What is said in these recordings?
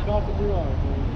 about the garage, man.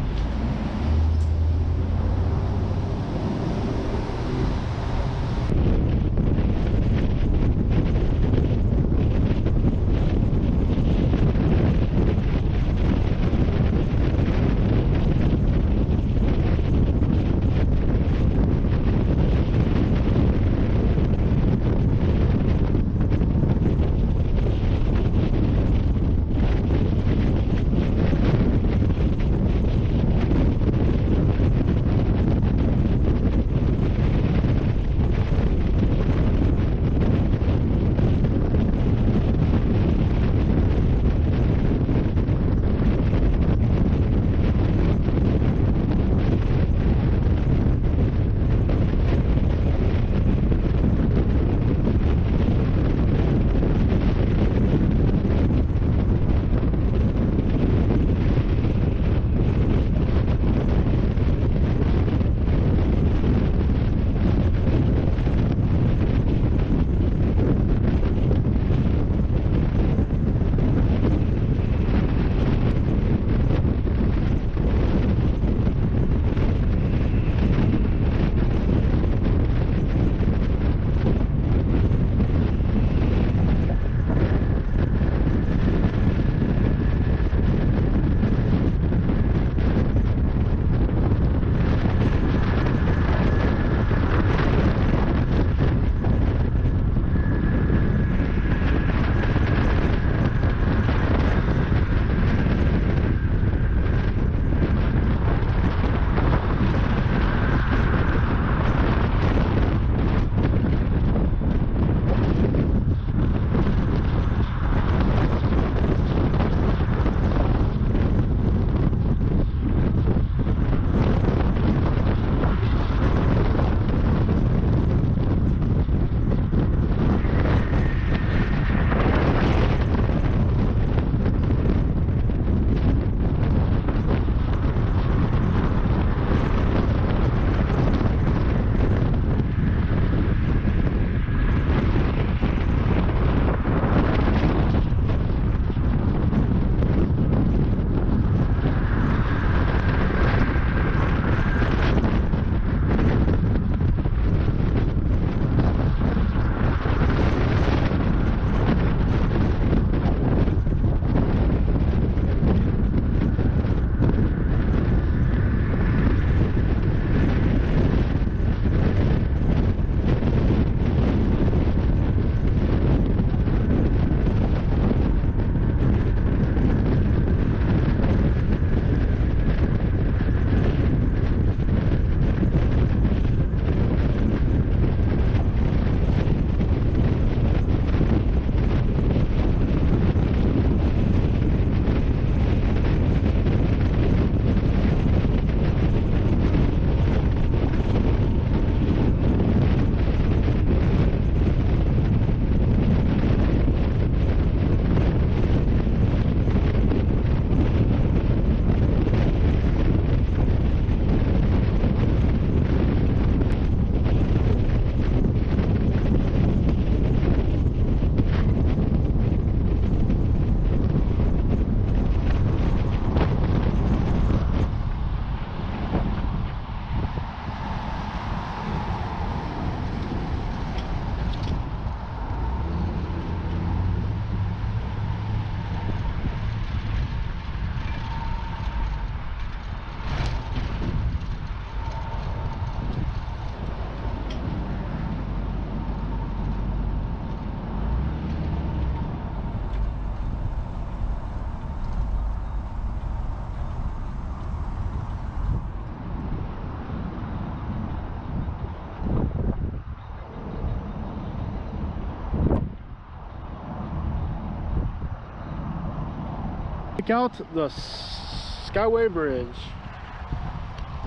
Check out the Skyway Bridge.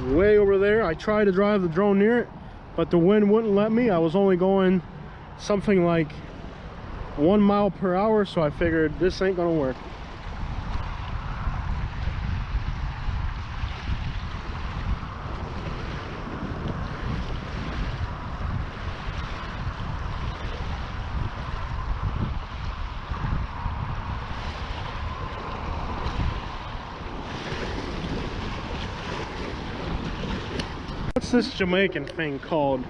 Way over there. I tried to drive the drone near it, but the wind wouldn't let me. I was only going something like 1 mile per hour, so I figured this ain't gonna work. What's this Jamaican thing called?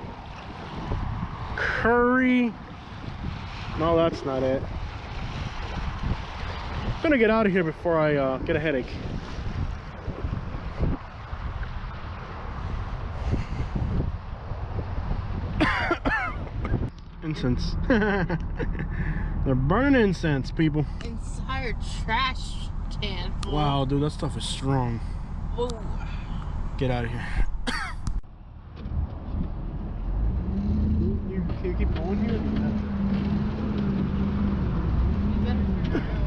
Curry? No, that's not it. I'm gonna get out of here before I get a headache. Incense. They're burning incense, people. Entire trash can full. Wow, dude, that stuff is strong. Ooh. Get out of here. Can you keep going here? You better turn around.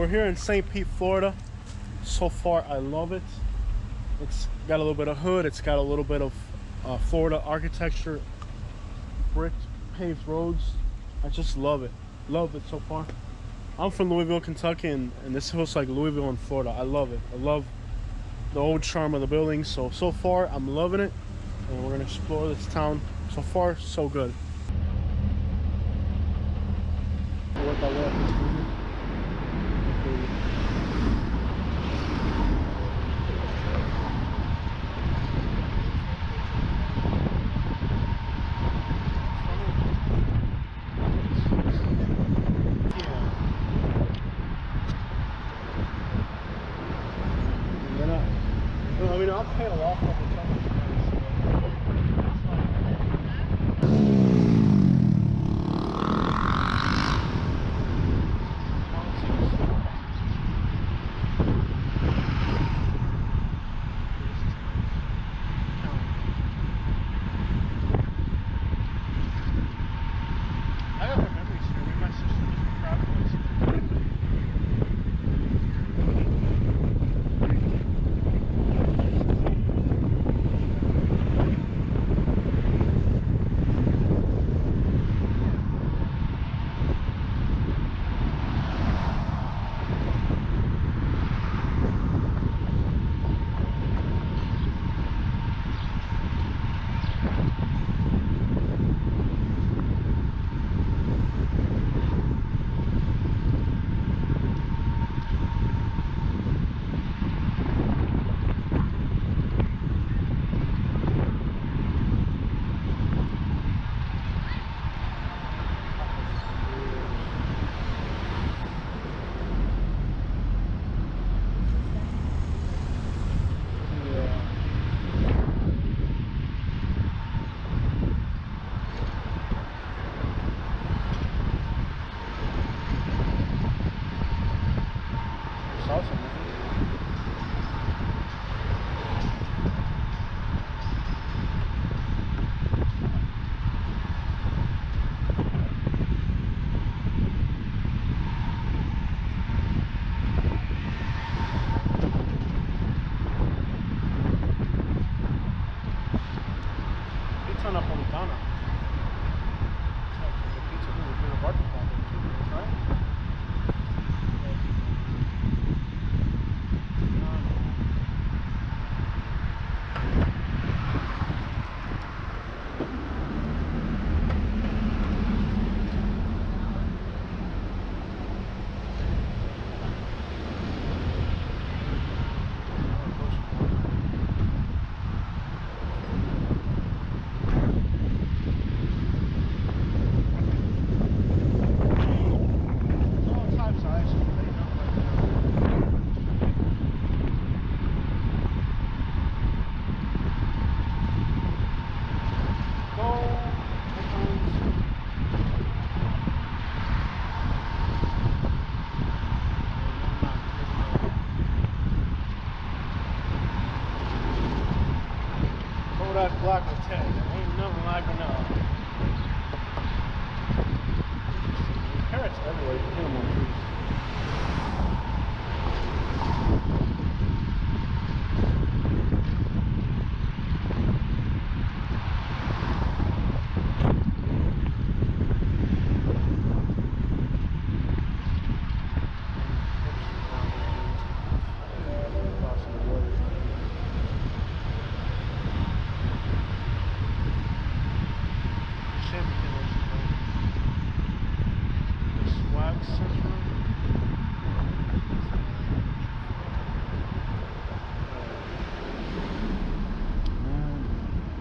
We're here in St. Pete, Florida. So far, I love it. It's got a little bit of hood. It's got a little bit of Florida architecture, brick paved roads. I just love it. Love it so far. I'm from Louisville, Kentucky, and this feels like Louisville in Florida. I love it. I love the old charm of the buildings. So far, I'm loving it. And we're gonna explore this town. So far, so good. I mean, I'll pay a lot for the I got my memories here. Me and my sister just went traveling. Napolitana. The pizza was a bit of barbecue on there too, right? That black with 10. Ain't nothing like enough. There's parrots everywhere. You can hear them on trees.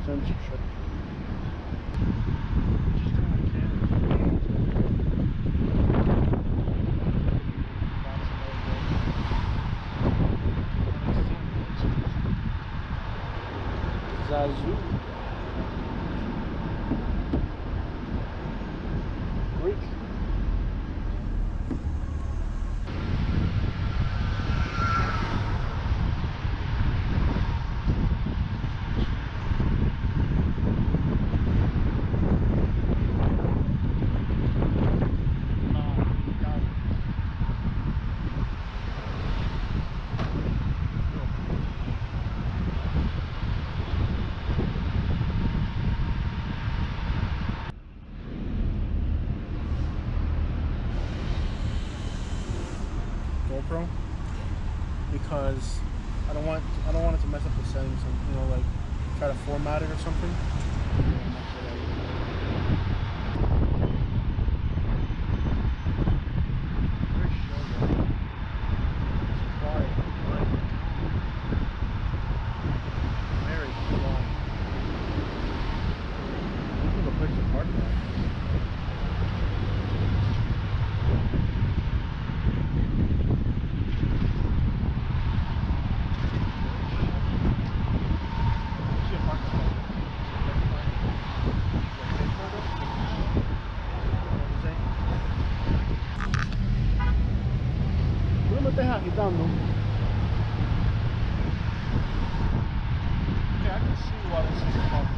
Censorship. Zazu. Greek. because I don't want it to mess up the settings and, you know, like try to format it or something. Agitando. Okay, I can see why this is popular.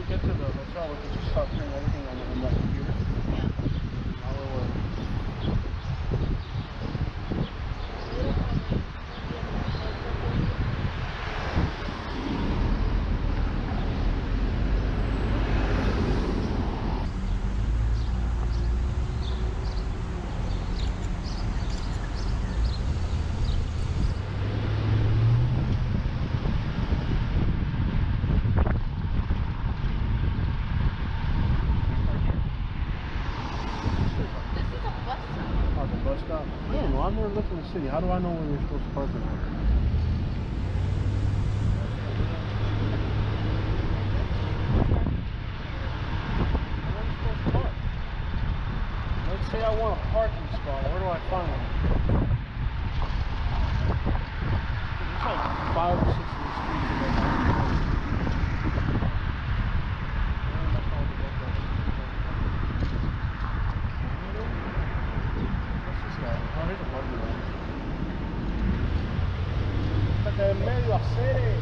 Get to the hotel, we can just start doing everything on the computer. Yeah. Bus stop? I don't know. I've never lived in the city. How do I know where you're supposed to park or not? Where am I supposed to park? Let's say I want a parking spot. Where do I find one? There's like 5 or 6 of these streets. En medio hacer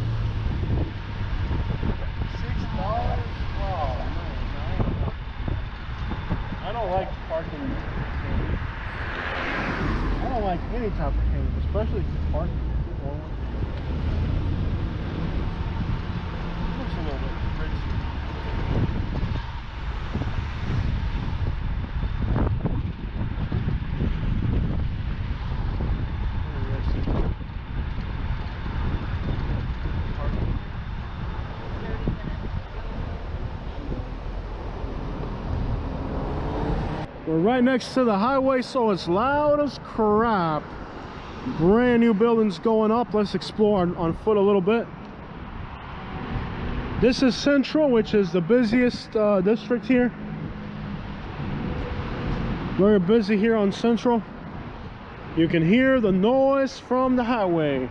$6. Oh man, I don't like parking. I don't like any type of cane, especially parking. Looks a little bit crazy. We're right next to the highway, so it's loud as crap. Brand new buildings going up. Let's explore on foot a little bit. This is Central, which is the busiest district here. Very busy here on Central. You can hear the noise from the highway.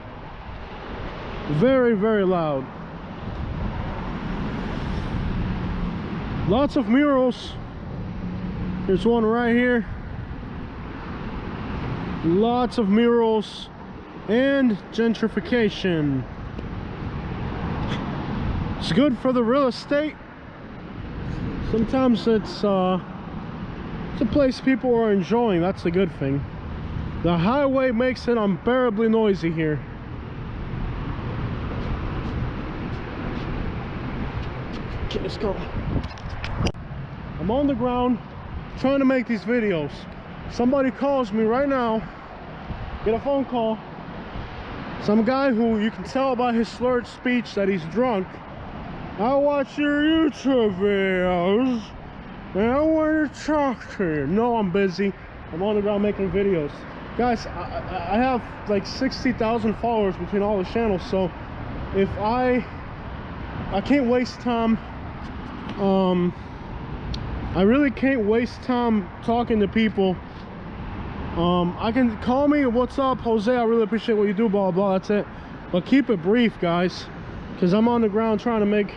Very, very loud. Lots of murals. There's one right here. Lots of murals and gentrification. It's good for the real estate. Sometimes it's a place people are enjoying. That's the good thing. The highway makes it unbearably noisy here. Okay, let's go. I'm on the ground trying to make these videos. Somebody calls me right now, get a phone call. Some guy who you can tell by his slurred speech that he's drunk. I watch your YouTube videos and I want to talk to you. No, I'm busy. I'm on the ground making videos. Guys, I have like 60,000 followers between all the channels, so if I can't waste time. I really can't waste time talking to people. I can call me, what's up, Jose, I really appreciate what you do, blah blah, that's it. But keep it brief, guys, because I'm on the ground trying to make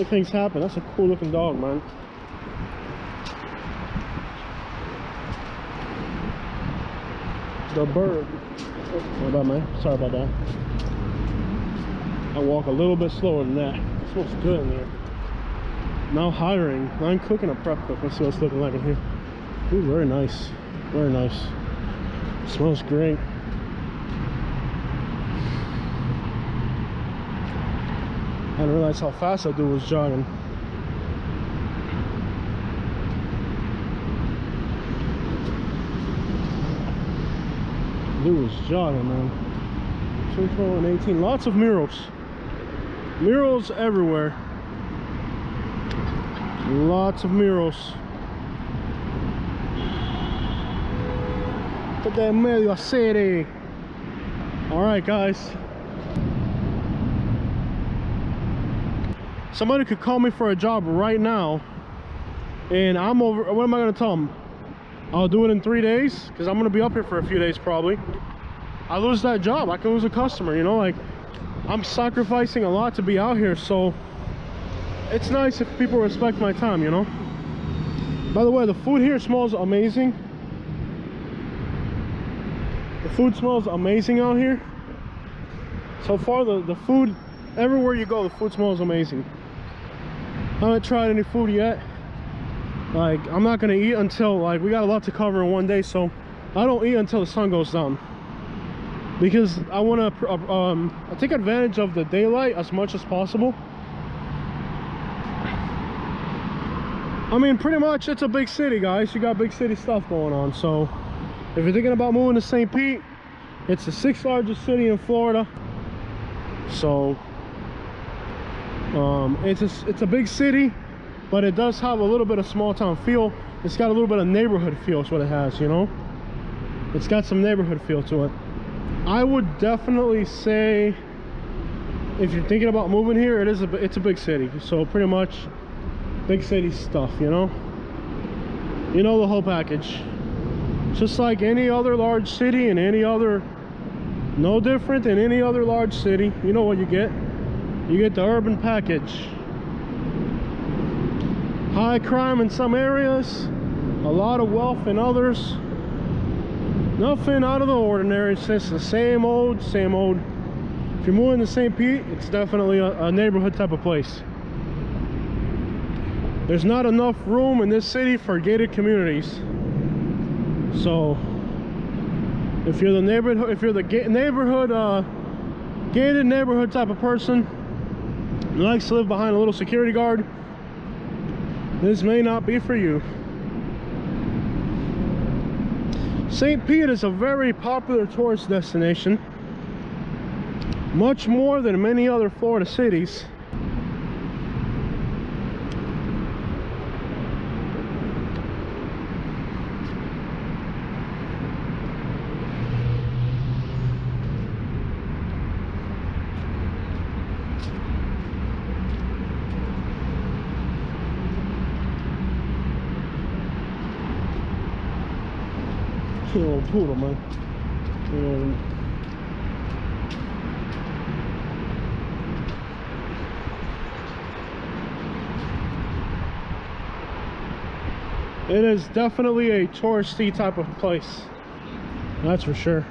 things happen. That's a cool looking dog, man. The bird. Oh, my bad, man. Sorry about that. I walk a little bit slower than that. It smells good in there. Now hiring. I'm cooking a prep cook. Let's see what it's looking like in here. Ooh, very nice. Very nice. Smells great. I didn't realize how fast that dude was jogging. Dude was jogging, man. 24 and 18. Lots of murals. Murals everywhere. Lots of murals. Put that medio city. Alright, guys. Somebody could call me for a job right now, and I'm over. What am I gonna tell them? I'll do it in 3 days, because I'm gonna be up here for a few days probably. I lose that job, I can lose a customer, you know, like I'm sacrificing a lot to be out here, so it's nice if people respect my time, you know. By the way, the food here smells amazing. The food smells amazing out here. So far, the food, everywhere you go, the food smells amazing. I haven't tried any food yet. Like, I'm not gonna eat until, like, we got a lot to cover in 1 day, so I don't eat until the sun goes down, because I want to take advantage of the daylight as much as possible. I mean, pretty much it's a big city, guys. You got big city stuff going on. So if you're thinking about moving to St. Pete, it's the 6th largest city in Florida. So it's a big city, but it does have a little bit of small town feel. It's got a little bit of neighborhood feel is what it has, you know. It's got some neighborhood feel to it. I would definitely say, if you're thinking about moving here, it's a big city. So pretty much big city stuff, you know the whole package. Just like any other large city, and any other, no different than any other large city. You know what you get the urban package. High crime in some areas, a lot of wealth in others. Nothing out of the ordinary. It's just the same old. If you're moving to St. Pete, it's definitely a neighborhood type of place. There's not enough room in this city for gated communities. So if you're the gated neighborhood type of person who likes to live behind a little security guard, this may not be for you. St. Pete is a very popular tourist destination, much more than many other Florida cities. Little poodle, man. It is definitely a touristy type of place, that's for sure.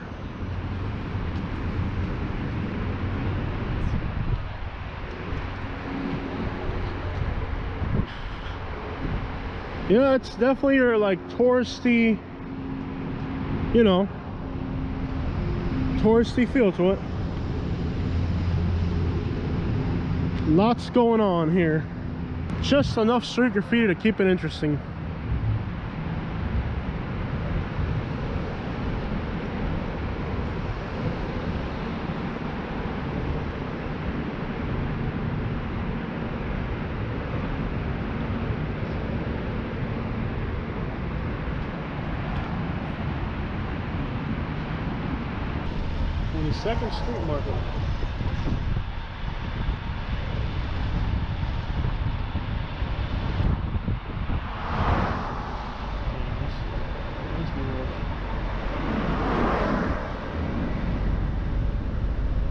Yeah, it's definitely your like touristy, you know, touristy feel to it. Lots going on here. Just enough street graffiti to keep it interesting. Second Street Market.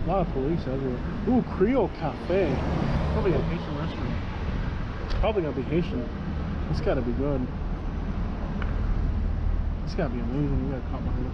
A lot of police everywhere. Ooh, Creole Cafe. Probably a Haitian restaurant. It's probably gonna be Haitian. It's gotta be good. It's gotta be amazing. We got a cop behind us.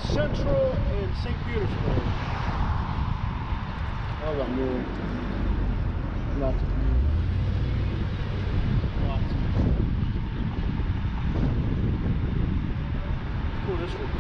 Central in St. Petersburg. Oh, that moon. Lots of moon. Lots. Cool district.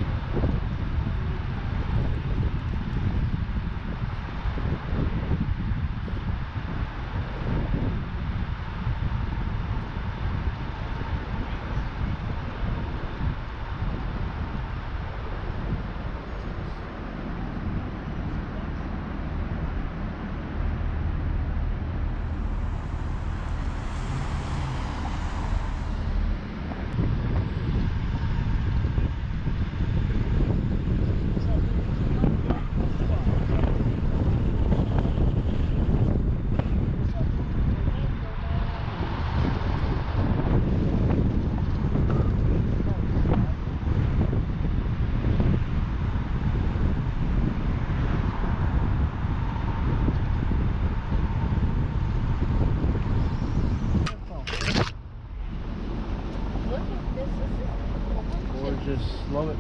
Love it.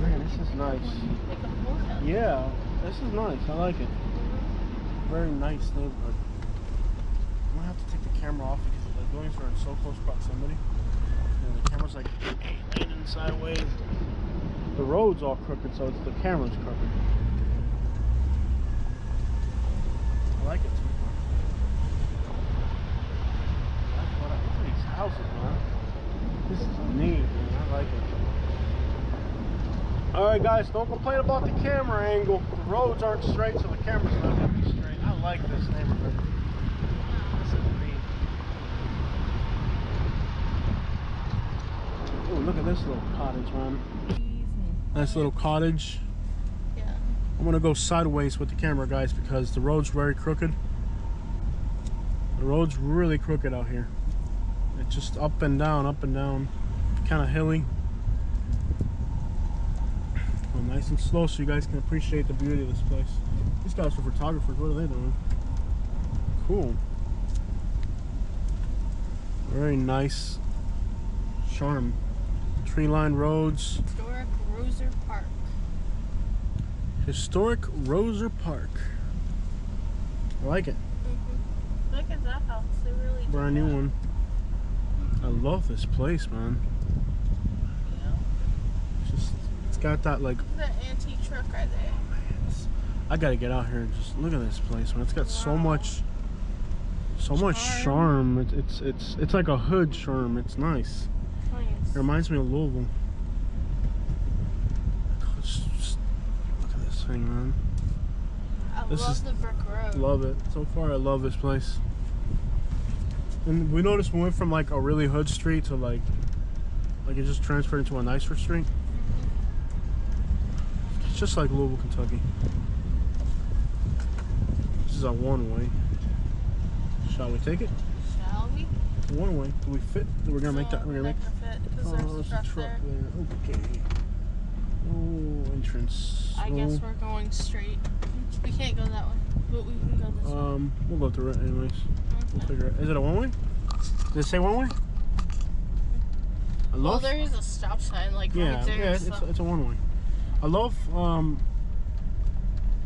Man, this is nice. Yeah, this is nice. I like it. Very nice neighborhood. I'm gonna have to take the camera off because the buildings are in so close proximity. And the camera's like leaning sideways. The road's all crooked, so it's the camera's crooked. I like it too far. Look at these houses, man. This is neat, man. I like it. Alright guys, don't complain about the camera angle. The roads aren't straight, so the camera's not going to be straight. I like this neighborhood. This is neat. Oh, look at this little cottage, man. Nice little cottage. Yeah. I'm going to go sideways with the camera, guys, because the road's very crooked. The road's really crooked out here. It's just up and down, kind of hilly. Nice and slow so you guys can appreciate the beauty of this place. These guys are photographers. What are they doing? Cool. Very nice charm. Tree-lined roads. Historic Roser Park. Historic Roser Park. I like it. Look at that house. They really Brand new one. I love this place, man. Got that like the antique truck right there. Oh, man, I gotta get out here and just look at this place, man. It's got so much charm. It's like a hood charm. It's nice. It reminds me of Louisville. Just look at this thing, man. I love the brick road. Love it. So far I love this place. And we noticed we went from like a really hood street to like it just transferred into a nicer street. Just like Louisville, Kentucky. This is a one-way. Shall we take it? Shall we? It's a one-way. Do we fit? We're gonna make that. We're gonna make. Oh, there's a truck there. Okay. Oh, entrance. I guess we're going straight. We can't go that way, but we can go this way. We'll go through it anyways. We'll figure it. Is it a one-way? Does it say one-way? Well, there is a stop sign like right there. Yeah, it's a one-way. I love,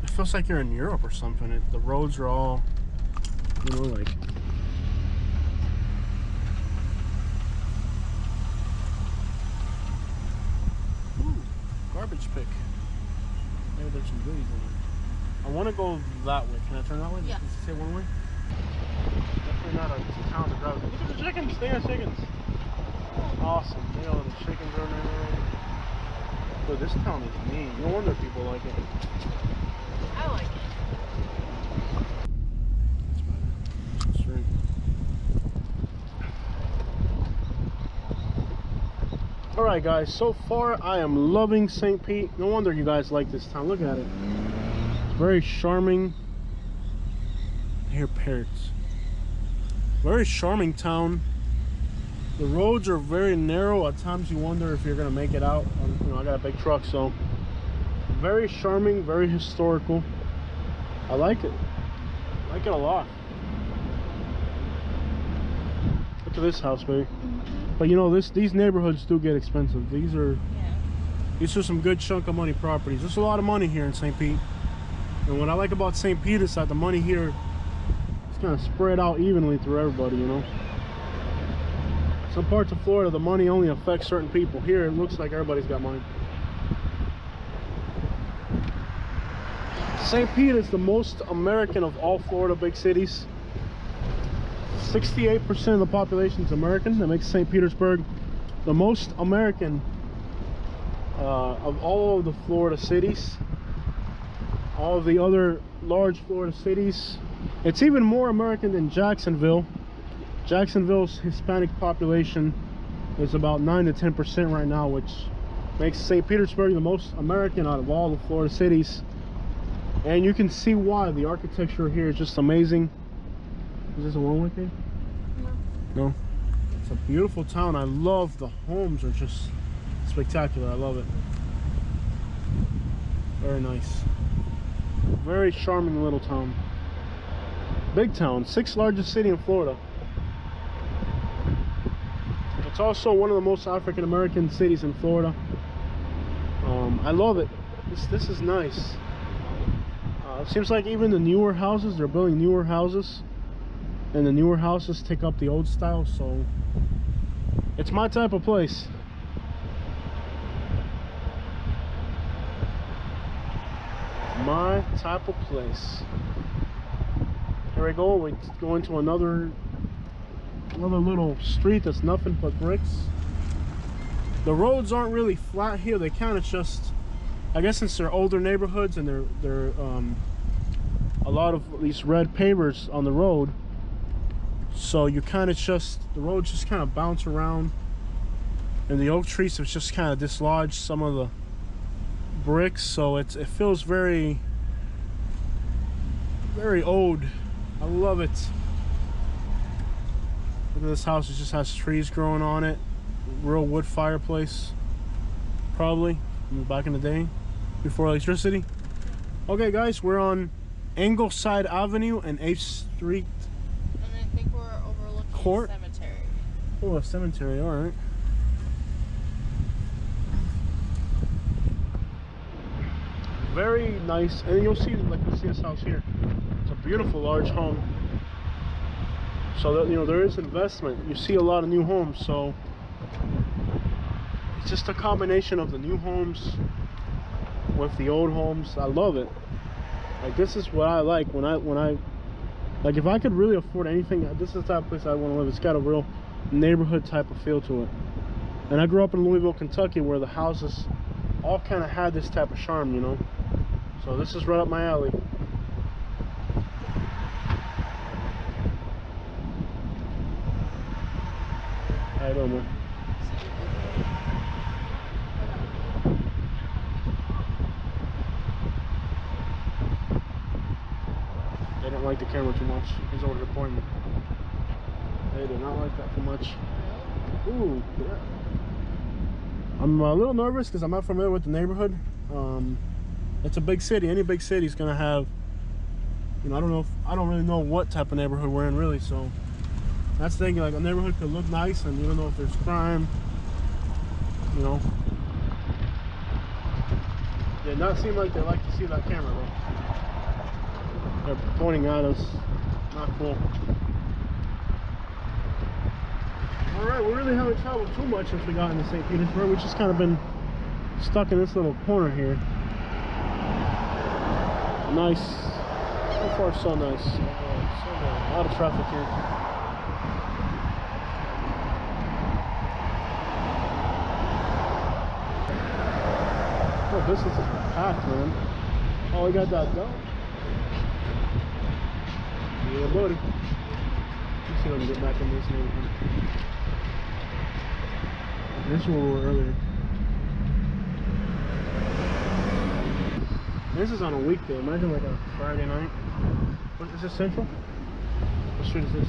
it feels like you're in Europe or something. The roads are all, you know, like, ooh, garbage pick. Maybe there's some goodies in there. I want to go that way. Can I turn that way? Yeah. Does it say one way? Definitely not a town to drive. Look at the chickens. They got chickens. Awesome. You know, the chickens are in there. But this town is mean. No wonder people like it. I like it. That's right. Alright guys, so far I am loving St. Pete. No wonder you guys like this town. Look at it. It's very charming. I hear parrots. Very charming town. The roads are very narrow. At times you wonder if you're gonna make it out. You know, I got a big truck, so very charming, very historical. I like it. I like it a lot. Look at this house, baby. But you know, these neighborhoods do get expensive. These are These are some good chunk of money properties. There's a lot of money here in St. Pete. And what I like about St. Pete is that the money here is kind of spread out evenly through everybody, you know. Some parts of Florida, the money only affects certain people. Here, it looks like everybody's got money. St. Pete is the most American of all Florida big cities. 68% of the population is American. That makes St. Petersburg the most American of all of the Florida cities. All of the other large Florida cities. It's even more American than Jacksonville. Jacksonville's Hispanic population is about 9 to 10% right now, which makes St. Petersburg the most American out of all the Florida cities. And you can see why. The architecture here is just amazing. Is this a one-way thing? No. No. It's a beautiful town. I love the homes. Are just spectacular. I love it. Very nice. Very charming little town. Big town. 6th largest city in Florida. It's also one of the most African American cities in Florida. I love it. This is nice. It seems like even the newer houses, they're building newer houses, and the newer houses take up the old style, so it's my type of place. My type of place. Here we go. We go into another little street that's nothing but bricks. The roads aren't really flat here. They kind of just, I guess since they're older neighborhoods and they're a lot of these red pavers on the road, so you kind of just, the roads just kind of bounce around, and the oak trees have just kind of dislodged some of the bricks, so it feels very, very old. I love it. Look at this house. It just has trees growing on it. Real wood fireplace, probably from back in the day before electricity. Okay guys, we're on Ingleside Avenue and 8th Street. And I think we're overlooking Court? a cemetery. Oh, a cemetery, alright. Very nice, and you'll see, like you see this house here. It's a beautiful large home. So that, you know, there is investment. You see a lot of new homes, so it's just a combination of the new homes with the old homes. I love it. Like, this is what I like when I like, if I could really afford anything, this is the type of place I want to live. It's got a real neighborhood type of feel to it. And I grew up in Louisville, Kentucky, where the houses all kind of had this type of charm, you know. So this is right up my alley. How you doing, man? They didn't like the camera too much. He's over here pointing. They did not like that too much. Ooh, yeah. I'm a little nervous because I'm not familiar with the neighborhood. It's a big city. Any big city is gonna have, you know, I don't really know what type of neighborhood we're in, really. So that's the thing. Like, a neighborhood could look nice, and you don't know if there's crime. You know, did not seem like they like to see that camera though. They're pointing at us. Not cool. Alright, we really haven't traveled too much since we got into St. Petersburg. We've just kind of been stuck in this little corner here. Nice. So far, so nice. A lot of traffic here. Oh, this is packed, man. Oh, we got that done. Yeah, buddy. Let's see if I can get back in this neighborhood. This is where we were earlier. This is on a weekday. Imagine like a Friday night. What is this, Central? What street is this?